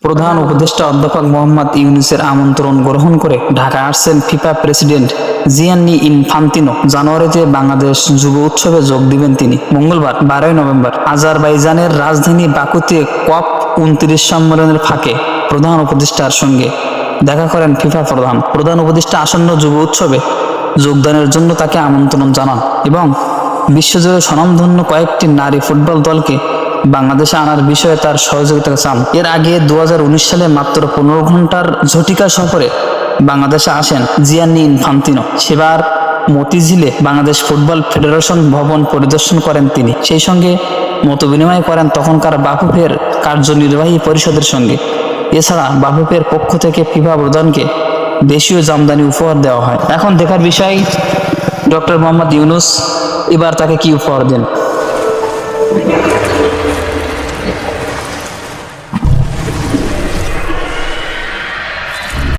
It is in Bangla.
প্রধান উপদেষ্টা অধ্যাপক মোহাম্মদ ইউনূসের আমন্ত্রণ গ্রহণ করে ঢাকা আসছেন ফিফা প্রেসিডেন্ট জিয়ান্নি ইনফান্তিনো। জানুয়ারিতে বাংলাদেশ যুব উৎসবে যোগ দিবেন তিনি। মঙ্গলবার 12 নভেম্বর আজারবাইজানের রাজধানী বাকুতে COP29 সম্মেলনের ফাঁকে প্রধান উপদেষ্টার সঙ্গে দেখা করেন ফিফা প্রধান উপদেষ্টা আসন্ন যুব উৎসবে যোগদানের জন্য তাকে আমন্ত্রণ জানান এবং বিশ্বজুড়ে স্বনামধন্য কয়েকটি নারী ফুটবল দলকে বাংলাদেশে আনার বিষয়ে তার সহযোগিতা চান। এর আগে 2019 সালে মাত্র 15 ঘন্টার ঝটিকা সফরে বাংলাদেশে আসেন জিয়ান্নি ইনফান্তিনো। সেবার মতিঝিলে বাংলাদেশ ফুটবল ফেডারেশন ভবন পরিদর্শন করেন তিনি। সেই সঙ্গে মতবিনিময় করেন তখনকার বাফুফের কার্যনির্বাহী পরিষদের সঙ্গে। এছাড়া বাফুফের পক্ষ থেকে ফিফা প্রধানকে দেশীয় জামদানি উপহার দেওয়া হয়। এখন দেখার বিষয় ডক্টর মোহাম্মদ ইউনূস এবার তাকে কি উপহার দেন।